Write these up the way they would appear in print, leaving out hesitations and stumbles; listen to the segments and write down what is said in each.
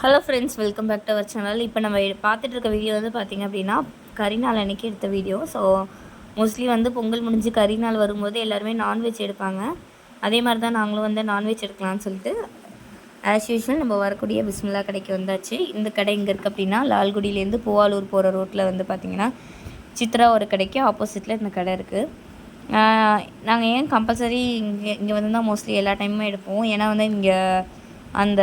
Hello friends, welcome back to our channel. இப்போ நம்ம பார்த்துட்டு இருக்க வீடியோ வந்து பார்த்திங்க அப்படின்னா கரிநாள் அன்றைக்கி எடுத்த வீடியோ. ஸோ மோஸ்ட்லி வந்து பொங்கல் முடிஞ்சு கரிநாள் வரும்போது எல்லாருமே நான்வெஜ் எடுப்பாங்க. அதே மாதிரி தான் நாங்களும் வந்து நான்வெஜ் எடுக்கலாம்னு சொல்லிட்டு ஆஸ் யூஷுவல் நம்ம வரக்கூடிய பிஸ்மில்லா கடைக்கு வந்தாச்சு. இந்த கடை இங்கே இருக்குது அப்படின்னா லால்குடியிலேருந்து பூவாலூர் போகிற ரோட்டில் வந்து பார்த்திங்கன்னா சித்ரா ஒரு கடைக்கு ஆப்போசிட்டில் இந்த கடை இருக்குது. நாங்கள் ஏன் கம்பல்சரி இங்கே வந்து தான் மோஸ்ட்லி எல்லா டைமுமே எடுப்போம். ஏன்னா வந்து இங்கே அந்த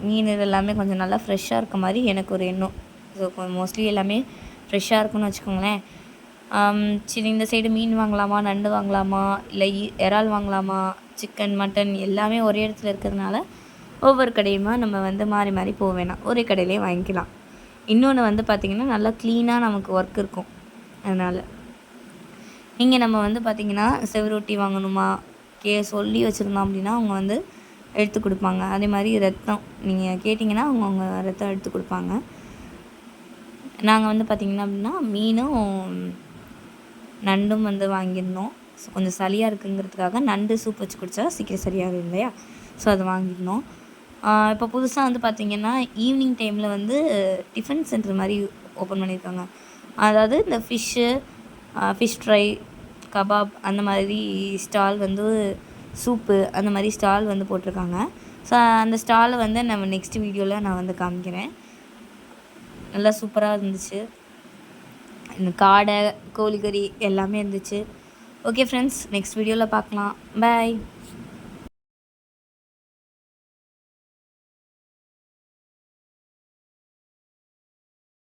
மீன் இது எல்லாமே கொஞ்சம் நல்லா ஃப்ரெஷ்ஷாக இருக்க மாதிரி எனக்கு ஒரு எண்ணம். ஸோ மோஸ்ட்லி எல்லாமே ஃப்ரெஷ்ஷாக இருக்குன்னு வச்சுக்கோங்களேன். சரி, இந்த சைடு மீன் வாங்கலாமா, நண்டு வாங்கலாமா, இல்லை இறால் வாங்கலாமா, சிக்கன் மட்டன் எல்லாமே ஒரே இடத்துல இருக்கிறதுனால ஒவ்வொரு கடையுமா நம்ம வந்து மாறி மாறி போக வேணாம், ஒரே கடையிலே வாங்கிக்கலாம். இன்னொன்று வந்து பார்த்திங்கன்னா நல்லா க்ளீனாக நமக்கு ஒர்க் இருக்கும். அதனால் இங்கே நம்ம வந்து பார்த்திங்கன்னா செவரொட்டி வாங்கணுமா சொல்லி வச்சுருந்தோம் அப்படின்னா அவங்க வந்து எடுத்து கொடுப்பாங்க. அதே மாதிரி ரத்தம் நீங்கள் கேட்டிங்கன்னா அவங்க ரத்தம் எடுத்து கொடுப்பாங்க. நாங்கள் வந்து பார்த்திங்கன்னா அப்படின்னா மீனும் நண்டும் வந்து வாங்கியிருந்தோம். ஸோ கொஞ்சம் சளியாக இருக்குங்கிறதுக்காக நண்டு சூப் வச்சு குடித்தா சீக்கிரம் சரியாகும் இல்லையா, ஸோ அதை வாங்கியிருந்தோம். இப்போ புதுசாக வந்து பார்த்திங்கன்னா ஈவினிங் டைமில் வந்து டிஃபன் சென்டர் மாதிரி ஓப்பன் பண்ணியிருக்காங்க. அதாவது இந்த ஃபிஷ் ஃப்ரை, கபாப் அந்த மாதிரி ஸ்டால் வந்து சூப்பு அந்த மாதிரி ஸ்டால் வந்து போட்டிருக்காங்க. ஸோ அந்த ஸ்டாலை வந்து நம்ம நெக்ஸ்ட் வீடியோவில் நான் வந்து காமிக்கிறேன். நல்லா சூப்பராக இருந்துச்சு. இந்த காடை, கோழிக்கறி எல்லாமே இருந்துச்சு. ஓகே ஃப்ரெண்ட்ஸ், நெக்ஸ்ட் வீடியோவில் பார்க்கலாம். பாய்.